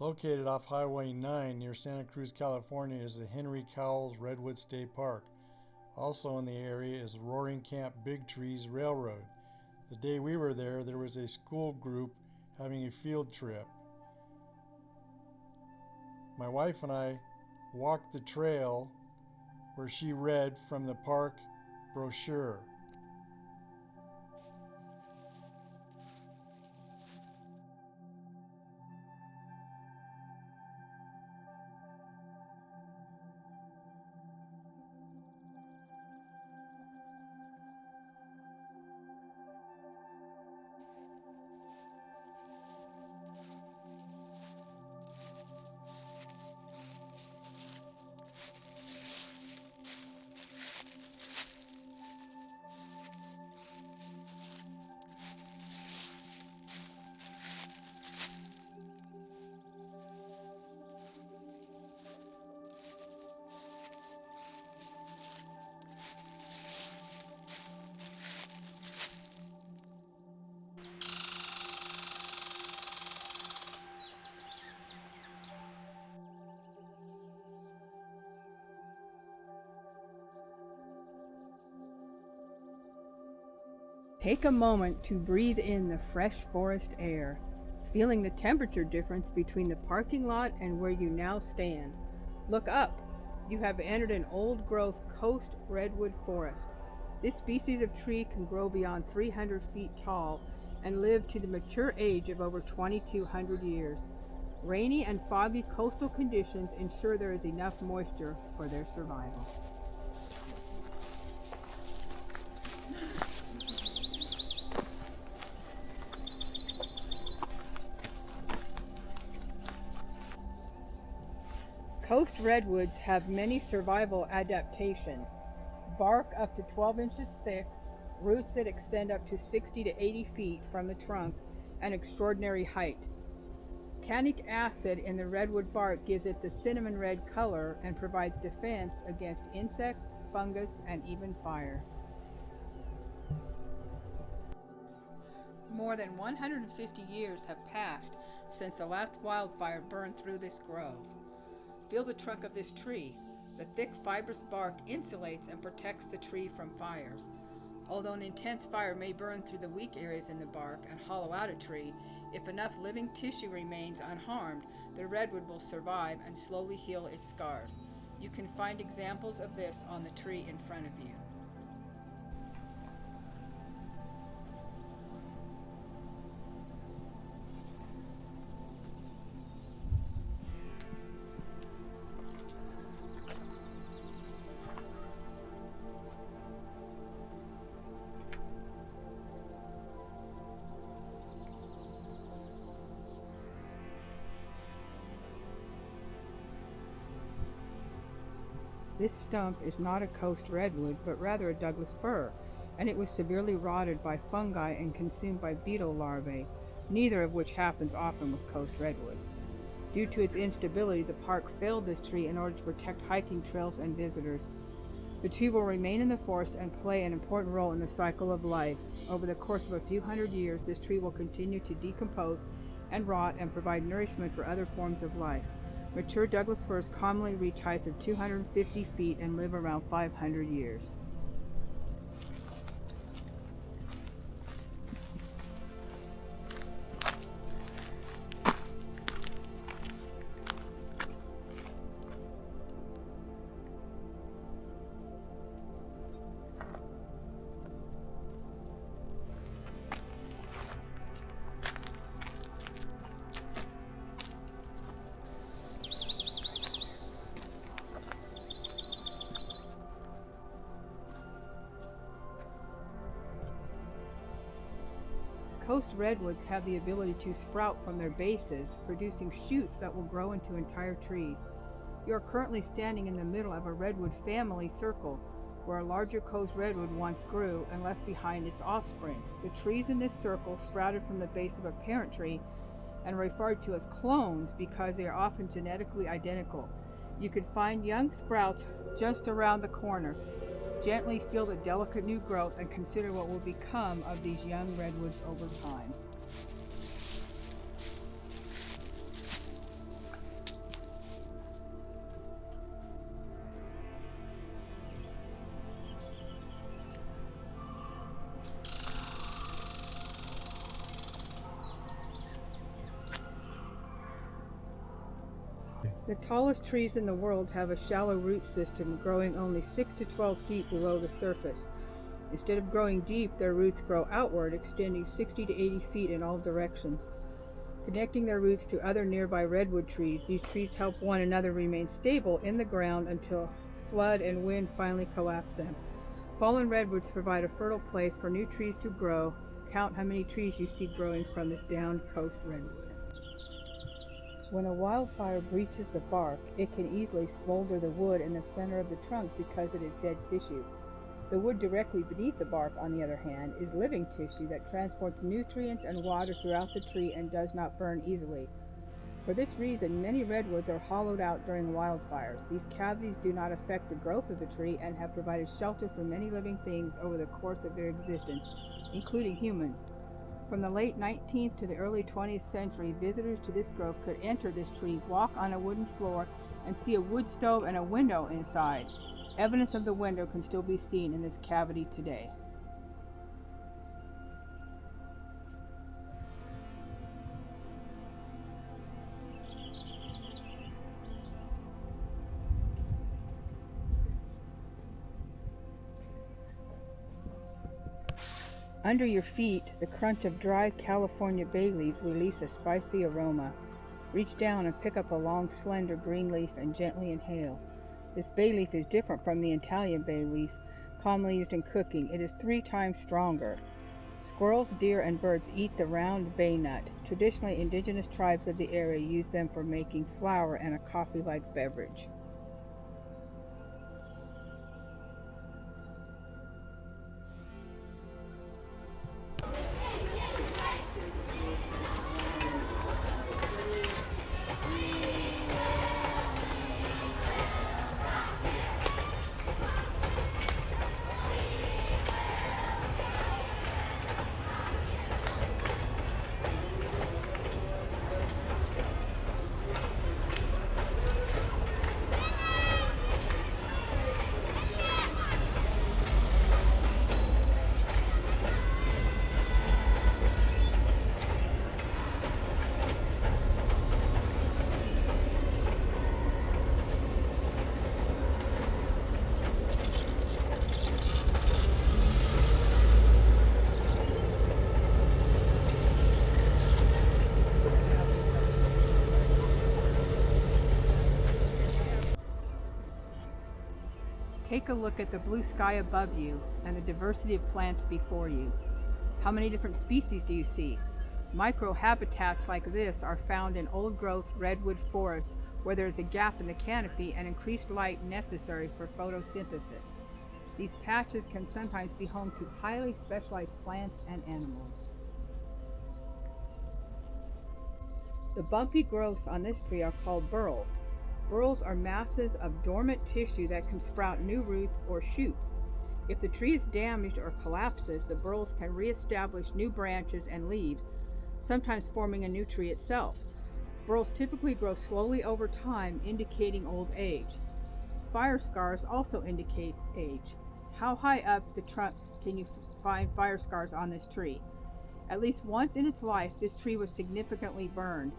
Located off Highway 9 near Santa Cruz, California is the Henry Cowell's Redwood State Park. Also in the area is Roaring Camp Big Trees Railroad. The day we were there was a school group having a field trip. My wife and I walked the trail where she read from the park brochure. Take a moment to breathe in the fresh forest air, feeling the temperature difference between the parking lot and where you now stand. Look up. You have entered an old-growth coast redwood forest. This species of tree can grow beyond 300 feet tall and live to the mature age of over 2,200 years. Rainy and foggy coastal conditions ensure there is enough moisture for their survival. Coast redwoods have many survival adaptations. Bark up to 12 inches thick, roots that extend up to 60 to 80 feet from the trunk, and extraordinary height. Tannic acid in the redwood bark gives it the cinnamon red color and provides defense against insects, fungus, and even fire. More than 150 years have passed since the last wildfire burned through this grove. Feel the trunk of this tree. The thick fibrous bark insulates and protects the tree from fires. Although an intense fire may burn through the weak areas in the bark and hollow out a tree, if enough living tissue remains unharmed, the redwood will survive and slowly heal its scars. You can find examples of this on the tree in front of you. This stump is not a coast redwood, but rather a Douglas fir, and it was severely rotted by fungi and consumed by beetle larvae, neither of which happens often with coast redwood. Due to its instability, the park felled this tree in order to protect hiking trails and visitors. The tree will remain in the forest and play an important role in the cycle of life. Over the course of a few hundred years, this tree will continue to decompose and rot and provide nourishment for other forms of life. Mature Douglas firs commonly reach heights of 250 feet and live around 500 years. Coast redwoods have the ability to sprout from their bases, producing shoots that will grow into entire trees. You are currently standing in the middle of a redwood family circle, where a larger coast redwood once grew and left behind its offspring. The trees in this circle sprouted from the base of a parent tree and are referred to as clones because they are often genetically identical. You can find young sprouts just around the corner. Gently feel the delicate new growth and consider what will become of these young redwoods over time. The tallest trees in the world have a shallow root system growing only 6 to 12 feet below the surface. Instead of growing deep, their roots grow outward, extending 60 to 80 feet in all directions. Connecting their roots to other nearby redwood trees, these trees help one another remain stable in the ground until flood and wind finally collapse them. Fallen redwoods provide a fertile place for new trees to grow. Count how many trees you see growing from this down coast redwood. When a wildfire breaches the bark, it can easily smolder the wood in the center of the trunk because it is dead tissue. The wood directly beneath the bark, on the other hand, is living tissue that transports nutrients and water throughout the tree and does not burn easily. For this reason, many redwoods are hollowed out during wildfires. These cavities do not affect the growth of the tree and have provided shelter for many living things over the course of their existence, including humans. From the late 19th to the early 20th century, visitors to this grove could enter this tree, walk on a wooden floor, and see a wood stove and a window inside. Evidence of the window can still be seen in this cavity today. Under your feet, the crunch of dry California bay leaves release a spicy aroma. Reach down and pick up a long, slender green leaf and gently inhale. This bay leaf is different from the Italian bay leaf, commonly used in cooking. It is 3 times stronger. Squirrels, deer, and birds eat the round bay nut. Traditionally, indigenous tribes of the area use them for making flour and a coffee-like beverage. Take a look at the blue sky above you and the diversity of plants before you. How many different species do you see? Microhabitats like this are found in old-growth redwood forests where there is a gap in the canopy and increased light necessary for photosynthesis. These patches can sometimes be home to highly specialized plants and animals. The bumpy growths on this tree are called burls. Burls are masses of dormant tissue that can sprout new roots or shoots. If the tree is damaged or collapses, the burls can reestablish new branches and leaves, sometimes forming a new tree itself. Burls typically grow slowly over time, indicating old age. Fire scars also indicate age. How high up the trunk can you find fire scars on this tree? At least once in its life, this tree was significantly burned.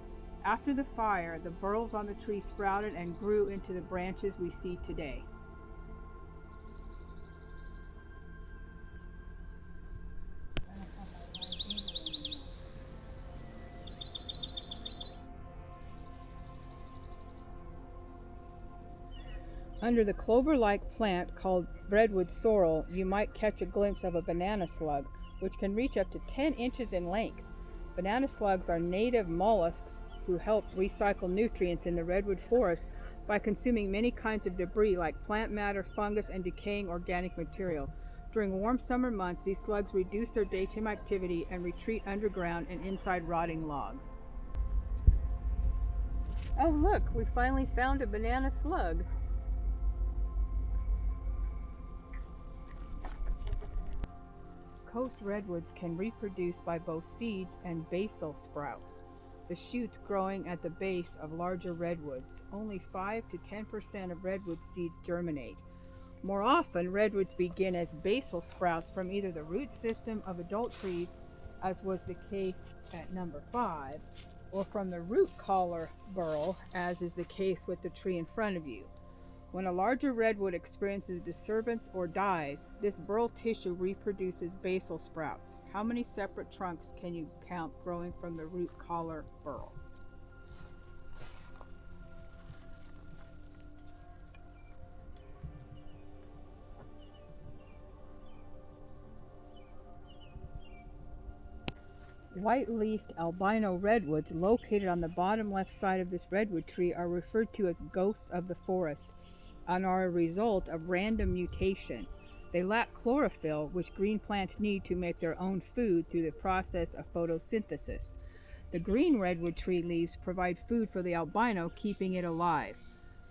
After the fire, the burls on the tree sprouted and grew into the branches we see today. Under the clover-like plant called redwood sorrel, you might catch a glimpse of a banana slug, which can reach up to 10 inches in length. Banana slugs are native mollusks who help recycle nutrients in the redwood forest by consuming many kinds of debris like plant matter, fungus, and decaying organic material. During warm summer months, these slugs reduce their daytime activity and retreat underground and inside rotting logs. Oh look, we finally found a banana slug. Coast redwoods can reproduce by both seeds and basal sprouts, the shoots growing at the base of larger redwoods. Only 5 to 10% of redwood seeds germinate. More often, redwoods begin as basal sprouts from either the root system of adult trees, as was the case at number 5, or from the root collar burl, as is the case with the tree in front of you. When a larger redwood experiences disturbance or dies, this burl tissue reproduces basal sprouts. How many separate trunks can you count growing from the root collar burl? White-leafed albino redwoods located on the bottom left side of this redwood tree are referred to as ghosts of the forest and are a result of random mutation. They lack chlorophyll, which green plants need to make their own food through the process of photosynthesis. The green redwood tree leaves provide food for the albino, keeping it alive.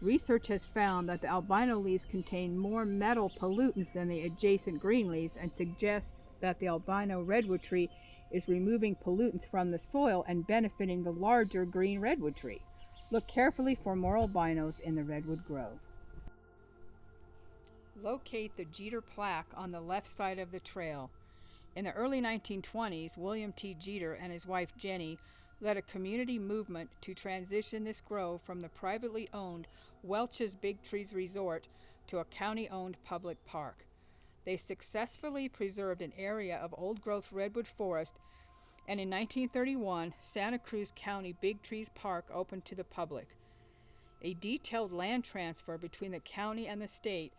Research has found that the albino leaves contain more metal pollutants than the adjacent green leaves and suggests that the albino redwood tree is removing pollutants from the soil and benefiting the larger green redwood tree. Look carefully for more albinos in the redwood grove. Locate the Jeter plaque on the left side of the trail. In the early 1920s, William T. Jeter and his wife Jenny led a community movement to transition this grove from the privately owned Welch's Big Trees Resort to a county-owned public park. They successfully preserved an area of old-growth redwood forest, and in 1931, Santa Cruz County Big Trees Park opened to the public. A detailed land transfer between the county and the state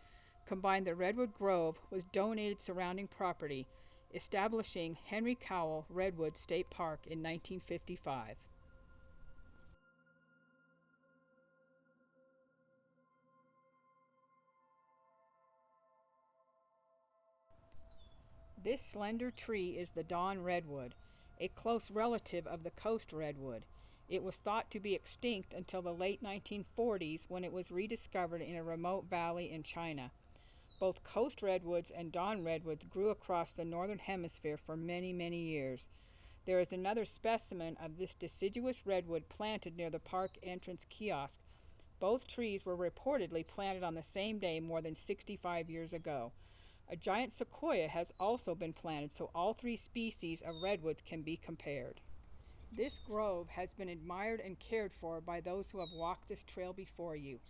combined the Redwood Grove with donated surrounding property, establishing Henry Cowell Redwood State Park in 1955. This slender tree is the Dawn Redwood, a close relative of the coast redwood. It was thought to be extinct until the late 1940s when it was rediscovered in a remote valley in China. Both coast redwoods and dawn redwoods grew across the northern hemisphere for many, many years. There is another specimen of this deciduous redwood planted near the park entrance kiosk. Both trees were reportedly planted on the same day more than 65 years ago. A giant sequoia has also been planted, so all three species of redwoods can be compared. This grove has been admired and cared for by those who have walked this trail before you.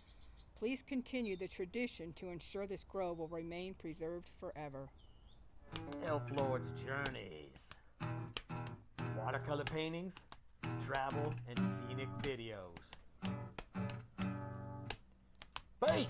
Please continue the tradition to ensure this grove will remain preserved forever. Elf Lord's Journeys. Watercolor paintings, travel, and scenic videos. Base!